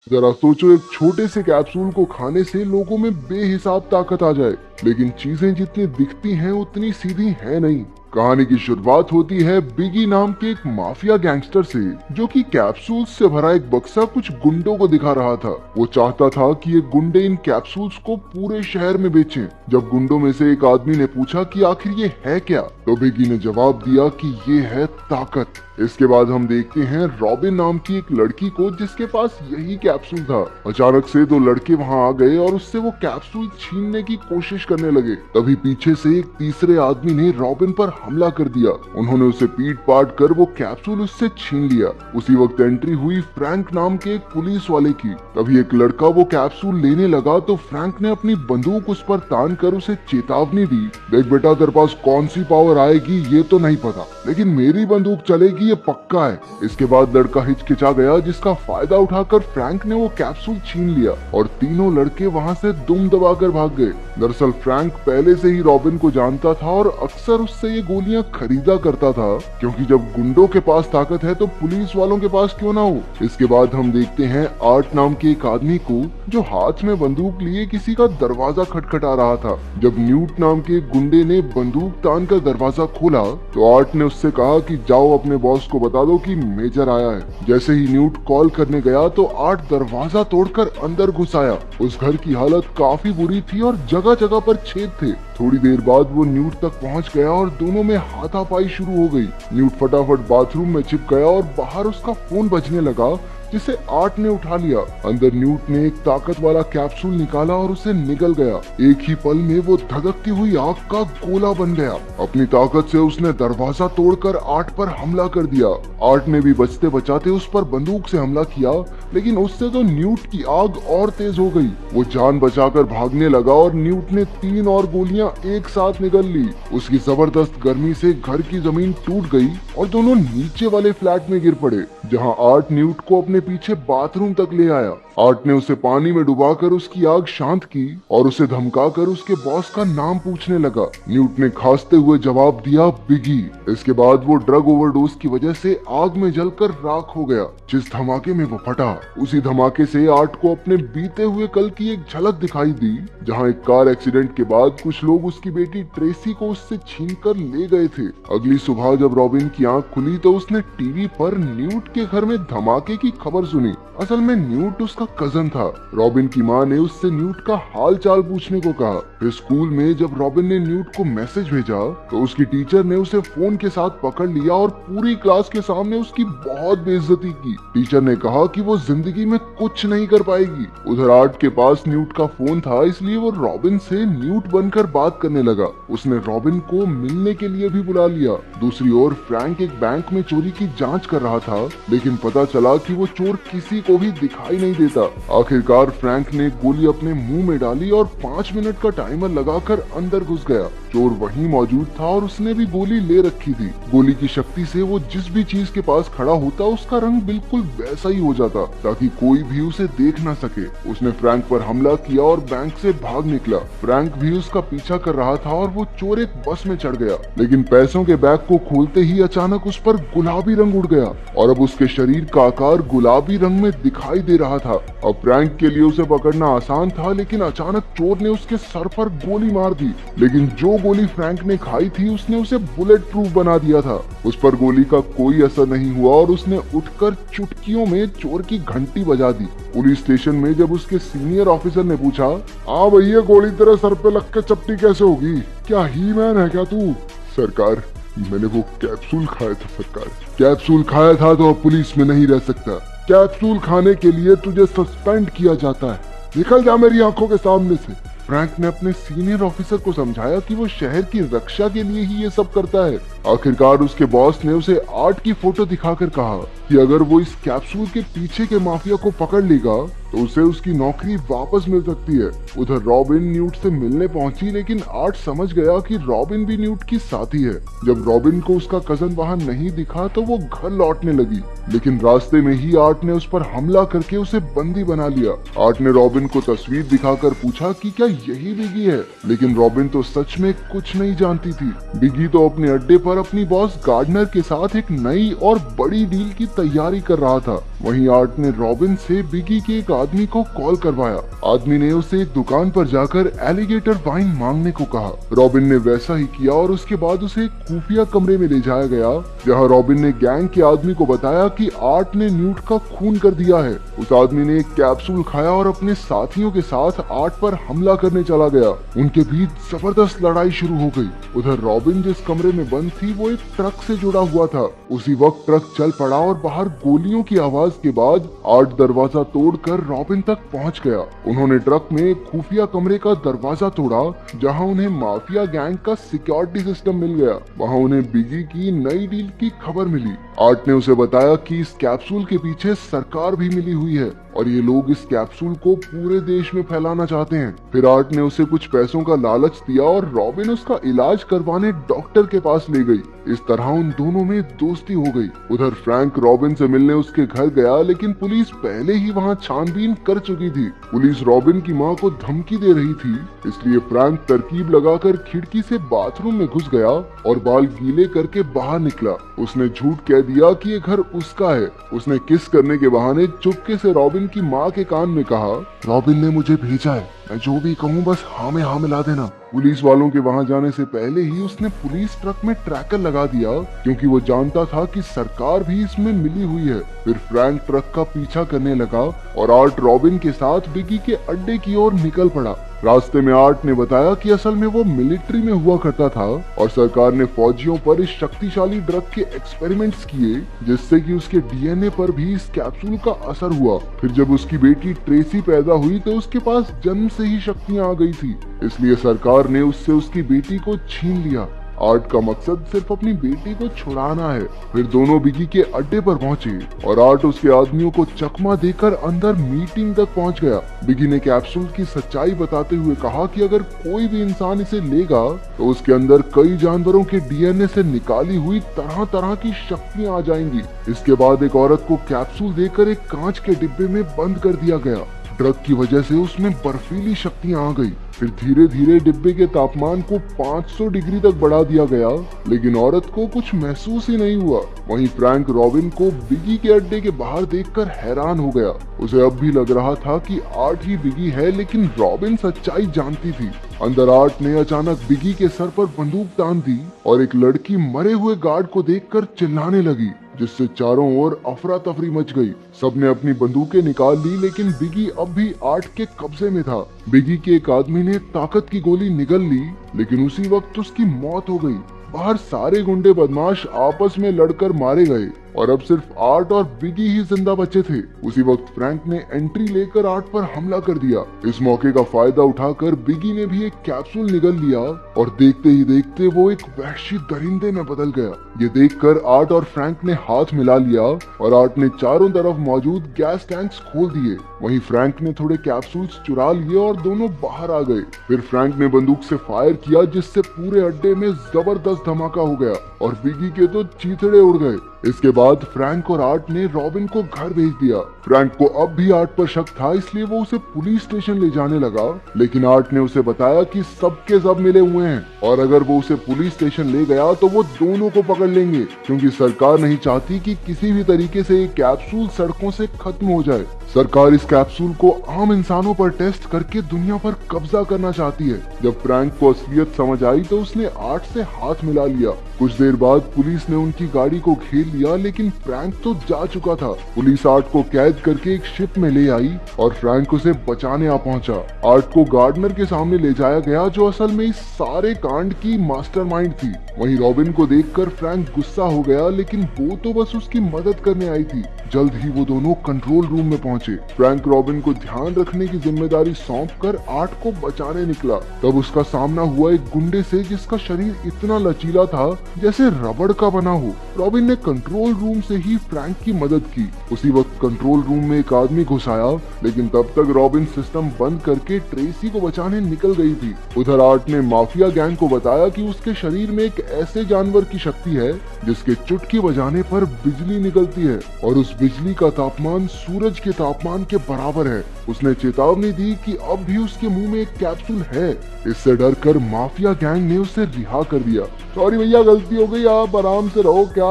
जरा सोचो, एक छोटे से कैप्सूल को खाने से लोगों में बेहिसाब ताकत आ जाए, लेकिन चीजें जितनी दिखती हैं उतनी सीधी है नहीं। कहानी की शुरुआत होती है बिगी नाम के एक माफिया गैंगस्टर से, जो कि कैप्सूल्स से भरा एक बक्सा कुछ गुंडों को दिखा रहा था। वो चाहता था कि ये गुंडे इन कैप्सूल्स को पूरे शहर में बेचें। जब गुंडों में से एक आदमी ने पूछा कि आखिर ये है क्या, तो बिगी ने जवाब दिया कि ये है ताकत। इसके बाद हम देखते हैं रॉबिन नाम की एक लड़की को, जिसके पास यही कैप्सूल था। अचानक से दो लड़के वहां आ गए और उससे वो कैप्सूल छीनने की कोशिश करने लगे। तभी पीछे से एक तीसरे आदमी ने रॉबिन पर हमला कर दिया। उन्होंने उसे पीट पाट कर वो कैप्सूल उससे छीन लिया। उसी वक्त एंट्री हुई फ्रैंक नाम के एक पुलिस वाले की। तभी एक लड़का वो कैप्सूल लेने लगा तो फ्रैंक ने अपनी बंदूक उस पर तान कर उसे चेतावनी दी, देख बेटा, तेरे पास कौन सी पावर आएगी ये तो नहीं पता, लेकिन मेरी बंदूक चलेगी ये पक्का है। इसके बाद लड़का हिचकिचा गया, जिसका फायदा उठाकर फ्रैंक ने वो कैप्सूल छीन लिया और तीनों लड़के वहां से दुम दबाकर भाग गए। दरअसल फ्रैंक पहले से ही रॉबिन को जानता था और अक्सर उससे ये गोलियां खरीदा करता था, क्योंकि जब गुंडों के पास ताकत है तो पुलिस वालों के पास क्यों ना हो। इसके बाद हम देखते हैं आर्ट नाम के एक आदमी को, जो हाथ में बंदूक लिए किसी का दरवाजा खटखटा रहा था। जब न्यूट नाम के एक गुंडे ने बंदूक तान कर दरवाजा खोला तो आर्ट ने उससे कहा कि जाओ अपने बॉस को बता दो कि मेजर आया है। जैसे ही न्यूट कॉल करने गया तो आर्ट दरवाजा तोड़कर अंदर घुस आया। उस घर की हालत काफी बुरी थी और जगह जगह पर छेद थे। थोड़ी देर बाद वो न्यूट तक पहुंच गया और दोनों में हाथापाई शुरू हो गई। न्यूट फटाफट बाथरूम में छिप गया और बाहर उसका फोन बजने लगा, जिसे आर्ट ने उठा लिया। अंदर न्यूट ने एक ताकत वाला कैप्सूल निकाला और उसे निगल गया। एक ही पल में वो धधकती हुई आग का गोला बन गया। अपनी ताकत से उसने दरवाजा तोड़कर आर्ट पर हमला कर दिया। आर्ट ने भी बचते बचाते उस पर बंदूक से हमला किया, लेकिन उससे तो न्यूट की आग और तेज हो गई। वो जान बचाकर भागने लगा और न्यूट ने 3 और गोलियां एक साथ निगल ली। उसकी जबरदस्त गर्मी से घर की जमीन टूट गई और दोनों नीचे वाले फ्लैट में गिर पड़े, जहां आर्ट न्यूट को अपने पीछे बाथरूम तक ले आया। आर्ट ने उसे पानी में डुबाकर उसकी आग शांत की और उसे धमकाकर उसके बॉस का नाम पूछने लगा। न्यूट ने खांसते हुए जवाब दिया, बिगी। इसके बाद वो ड्रग ओवरडोज की वजह से आग में जलकर राख हो गया। जिस धमाके में वो फटा, उसी धमाके से आर्ट को अपने बीते हुए कल की एक झलक दिखाई दी, जहां एक कार एक्सीडेंट के बाद कुछ लोग उसकी बेटी ट्रेसी को उससे छीनकर ले गए थे। अगली सुबह जब रॉबिन की आंख खुली तो उसने टीवी पर न्यूट के घर में धमाके की खबर सुनी। असल में न्यूट उसका कजन था। रॉबिन की मां ने उससे न्यूट का हाल चाल पूछने को कहा। फिर स्कूल में जब रॉबिन ने न्यूट को मैसेज भेजा तो उसकी टीचर ने उसे फोन के साथ पकड़ लिया और पूरी क्लास के सामने उसकी बहुत बेइज्जती की। टीचर ने कहा कि वो जिंदगी में कुछ नहीं कर पाएगी। उधर आर्ट के पास न्यूट का फोन था, इसलिए वो रॉबिन से न्यूट बनकर बात करने लगा। उसने रॉबिन को मिलने के लिए भी बुला लिया। दूसरी ओर फ्रैंक एक बैंक में चोरी की जांच कर रहा था, लेकिन पता चला कि वो चोर किसी को भी दिखाई नहीं देता। आखिरकार फ्रैंक ने गोली अपने मुंह में डाली और 5 मिनट का टाइमर लगाकर अंदर घुस गया। चोर वहीं मौजूद था और उसने भी गोली ले रखी थी। गोली की शक्ति से वो जिस भी चीज के पास खड़ा होता उसका रंग बिल्कुल वैसा ही हो जाता, ताकि कोई भी उसे देख ना सके। उसने फ्रैंक पर हमला किया और बैंक से भाग निकला। फ्रैंक भी उसका पीछा कर रहा था और वो चोर एक बस में चढ़ गया, लेकिन पैसों के बैग को खोलते ही अचानक उस पर गुलाबी रंग उड़ गया और अब उसके शरीर का आकार गुलाबी रंग में दिखाई दे रहा था। अब फ्रैंक के लिए उसे पकड़ना आसान था, लेकिन अचानक चोर ने उसके सर पर गोली मार दी। लेकिन जो गोली फ्रैंक ने खाई थी उसने उसे बुलेट प्रूफ बना दिया था। उस पर गोली का कोई असर नहीं हुआ और उसने उठकर चुटकियों में चोर की घंटी बजा दी। पुलिस स्टेशन में जब उसके सीनियर ऑफिसर ने पूछा, हाँ भैया, गोली तेरे सर पे लग के चपटी कैसे होगी? क्या ही मैन है क्या तू? सरकार, मैंने वो कैप्सूल खाया था सरकार। कैप्सूल खाया था तो अब पुलिस में नहीं रह सकता। कैप्सूल खाने के लिए तुझे सस्पेंड किया जाता है। निकल जा मेरी आंखों के सामने से। फ्रैंक ने अपने सीनियर ऑफिसर को समझाया कि वो शहर की रक्षा के लिए ही ये सब करता है। आखिरकार उसके बॉस ने उसे आर्ट की फोटो दिखाकर कहा कि अगर वो इस कैप्सूल के पीछे के माफिया को पकड़ लेगा तो उसे उसकी नौकरी वापस मिल सकती है। उधर रॉबिन न्यूट से मिलने पहुंची, लेकिन आर्ट समझ गया कि रॉबिन भी न्यूट की साथी है। जब रॉबिन को उसका कजन वहां नहीं दिखा तो वो घर लौटने लगी, लेकिन रास्ते में ही आर्ट ने उस पर हमला करके उसे बंदी बना लिया। आर्ट ने रॉबिन को तस्वीर दिखाकर पूछा कि क्या यही बिगी है, लेकिन रॉबिन तो सच में कुछ नहीं जानती थी। बिगी तो अपने अड्डे पर अपनी बॉस गार्डनर के साथ एक नई और बड़ी डील की तैयारी कर रहा था। वहीं आर्ट ने रॉबिन से बिगी के एक आदमी को कॉल करवाया। आदमी ने उसे एक दुकान पर जाकर एलिगेटर वाइन मांगने को कहा। रॉबिन ने वैसा ही किया और उसके बाद उसे एक खुफिया कमरे में ले जाया गया, जहां रॉबिन ने गैंग के आदमी को बताया कि आर्ट ने न्यूट का खून कर दिया है। उस आदमी ने एक कैप्सूल खाया और अपने साथियों के साथ आर्ट पर हमला करने चला गया। उनके बीच जबरदस्त लड़ाई शुरू हो गई। उधर रॉबिन जिस कमरे में बंद थी वो एक ट्रक से जुड़ा हुआ था। उसी वक्त ट्रक चल पड़ा और बाहर गोलियों की आवाज के बाद आर्ट दरवाजा तोड़कर रॉबिन तक पहुंच गया। उन्होंने ट्रक में एक खुफिया कमरे का दरवाजा तोड़ा, जहां उन्हें माफिया गैंग का सिक्योरिटी सिस्टम मिल गया। वहां उन्हें बिगी की नई डील की खबर मिली। आर्ट ने उसे बताया कि इस कैप्सूल के पीछे सरकार भी मिली हुई है और ये लोग इस कैप्सूल को पूरे देश में फैलाना चाहते हैं। फिर आर्ट ने उसे कुछ पैसों का लालच दिया और रॉबिन उसका इलाज करवाने डॉक्टर के पास ले गई। इस तरह उन दोनों में दोस्ती हो गई। उधर फ्रैंक रॉबिन से मिलने उसके घर गया, लेकिन पुलिस पहले ही वहां छानबीन कर चुकी थी। पुलिस रॉबिन की मां को धमकी दे रही थी, इसलिए फ्रैंक तरकीब लगाकर खिड़की से बाथरूम में घुस गया और बाल गीले करके बाहर निकला। उसने झूठ कह दिया कि ये घर उसका है। उसने किस करने के बहाने चुपके से रॉबिन की मां के कान में कहा, रॉबिन ने मुझे भेजा है, मैं जो भी कहूँ बस हाँ में हाँ मिला देना। पुलिस वालों के वहां जाने से पहले ही उसने पुलिस ट्रक में ट्रैकर लगा दिया, क्योंकि वो जानता था कि सरकार भी इसमें मिली हुई है। फिर फ्रैंक ट्रक का पीछा करने लगा और आर्ट रॉबिन के साथ बिगी के अड्डे की ओर निकल पड़ा। रास्ते में आर्ट ने बताया कि असल में वो मिलिट्री में हुआ करता था और सरकार ने फौजियों पर इस शक्तिशाली ड्रग के एक्सपेरिमेंट्स किए, जिससे कि उसके डीएनए पर भी इस कैप्सूल का असर हुआ। फिर जब उसकी बेटी ट्रेसी पैदा हुई तो उसके पास जन्म से ही शक्तियां आ गई थी, इसलिए सरकार ने उससे उसकी बेटी को छीन लिया। आर्ट का मकसद सिर्फ अपनी बेटी को छुड़ाना है। फिर दोनों बिगी के अड्डे पर पहुंचे और आर्ट उसके आदमियों को चकमा देकर अंदर मीटिंग तक पहुंच गया। बिगी ने कैप्सूल की सच्चाई बताते हुए कहा कि अगर कोई भी इंसान इसे लेगा तो उसके अंदर कई जानवरों के डीएनए से निकाली हुई तरह तरह की शक्तियां आ जाएंगी। इसके बाद एक औरत को कैप्सूल देकर एक कांच के डिब्बे में बंद कर दिया गया। ड्रग की वजह से उसमें बर्फीली शक्तियां आ गई। फिर धीरे धीरे डिब्बे के तापमान को 500 डिग्री तक बढ़ा दिया गया, लेकिन औरत को कुछ महसूस ही नहीं हुआ। वहीं फ्रैंक रॉबिन को बिगी के अड्डे के बाहर देखकर हैरान हो गया। उसे अब भी लग रहा था कि आर्ट ही बिगी है, लेकिन रॉबिन सच्चाई जानती थी। अंदर आर्ट ने अचानक बिगी के सर पर बंदूक तान दी और एक लड़की मरे हुए गार्ड को देखकर चिल्लाने लगी, जिससे चारों ओर अफरा तफरी मच गई। सबने अपनी बंदूकें निकाल ली, लेकिन बिगी अब भी आर्ट के कब्जे में था। बिगी के एक आदमी ने ताकत की गोली निगल ली, लेकिन उसी वक्त उसकी मौत हो गई। बाहर सारे गुंडे बदमाश आपस में लड़कर मारे गए और अब सिर्फ आर्ट और बिगी ही जिंदा बचे थे। उसी वक्त फ्रैंक ने एंट्री लेकर आर्ट पर हमला कर दिया। इस मौके का फायदा उठाकर बिगी ने भी एक कैप्सूल निगल लिया और देखते ही देखते वो एक वहशी दरिंदे में बदल गया। ये देखकर आर्ट और फ्रैंक ने हाथ मिला लिया और आर्ट ने चारों तरफ मौजूद गैस टैंक्स खोल दिए। वहीं फ्रैंक ने थोड़े कैप्सूल्स चुरा लिए और दोनों बाहर आ गए। फिर फ्रैंक ने बंदूक से फायर किया, जिससे पूरे अड्डे में जबरदस्त धमाका हो गया और बिगी के तो चीथड़े उड़ गए। इसके बाद फ्रैंक और आर्ट ने रॉबिन को घर भेज दिया। फ्रैंक को अब भी आर्ट पर शक था, इसलिए वो उसे पुलिस स्टेशन ले जाने लगा, लेकिन आर्ट ने उसे बताया कि सबके सब मिले हुए हैं और अगर वो उसे पुलिस स्टेशन ले गया तो वो दोनों को पकड़ लेंगे, क्योंकि सरकार नहीं चाहती कि किसी भी तरीके से ये कैप्सूल सड़कों से खत्म हो जाए। सरकार इस कैप्सूल को आम इंसानों पर टेस्ट करके दुनिया पर कब्जा करना चाहती है। जब फ्रैंक को असलियत समझ आई तो उसने आर्ट से हाथ मिला लिया। कुछ देर बाद पुलिस ने उनकी गाड़ी को घेर लिया, लेकिन फ्रैंक तो जा चुका था। पुलिस आर्ट को कैद करके एक शिप में ले आई और फ्रैंक उसे बचाने आ पहुंचा। आर्ट को गार्डनर के सामने ले जाया गया, जो असल में इस सारे कांड की मास्टरमाइंड थी। वहीं रॉबिन को देखकर फ्रैंक गुस्सा हो गया, लेकिन वो तो बस उसकी मदद करने आई थी। जल्द ही वो दोनों कंट्रोल रूम में पहुंचे। फ्रैंक रॉबिन को ध्यान रखने की जिम्मेदारी सौंपकर आर्ट को बचाने निकला। तब उसका सामना हुआ एक गुंडे से, जिसका शरीर इतना लचीला था जैसे रबड़ का बना हो। रॉबिन ने कंट्रोल रूम से ही फ्रैंक की मदद की। उसी वक्त कंट्रोल रूम में एक आदमी घुस आया, लेकिन तब तक रॉबिन सिस्टम बंद करके ट्रेसी को बचाने निकल गई थी। उधर आर्ट ने माफिया गैंग को बताया कि उसके शरीर में एक ऐसे जानवर की शक्ति है जिसके चुटकी बजाने पर बिजली निकलती है और उस बिजली का तापमान सूरज के तापमान के बराबर है। उसने चेतावनी दी कि अब भी उसके मुंह में एक कैप्सूल है। इससे डरकर माफिया गैंग ने उसे रिहा कर दिया। सॉरी भैया, गलती हो गई, आप आराम से रहो, क्या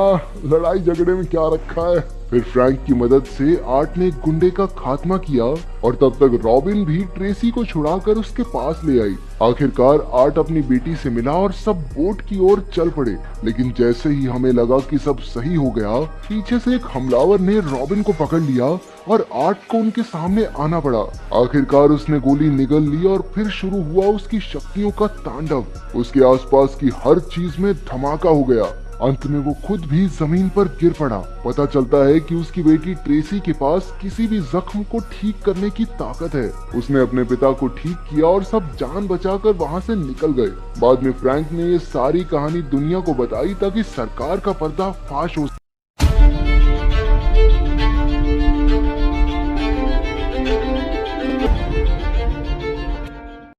लड़ाई झगड़े में क्या रखा है। फिर फ्रैंक की मदद से आर्ट ने एक गुंडे का खात्मा किया और तब तक रॉबिन भी ट्रेसी को छुड़ाकर उसके पास ले आई। आखिरकार आर्ट अपनी बेटी से मिला और सब बोट की ओर चल पड़े। लेकिन जैसे ही हमें लगा कि सब सही हो गया, पीछे से एक हमलावर ने रॉबिन को पकड़ लिया और आर्ट को उनके सामने आना पड़ा। आखिरकार उसने गोली निगल ली और फिर शुरू हुआ उसकी शक्तियों का तांडव। उसके आसपास की हर चीज में धमाका हो गया। अंत में वो खुद भी जमीन पर गिर पड़ा। पता चलता है कि उसकी बेटी ट्रेसी के पास किसी भी जख्म को ठीक करने की ताकत है। उसने अपने पिता को ठीक किया और सब जान बचाकर वहां से निकल गए। बाद में फ्रैंक ने ये सारी कहानी दुनिया को बताई ताकि सरकार का पर्दा फाश हो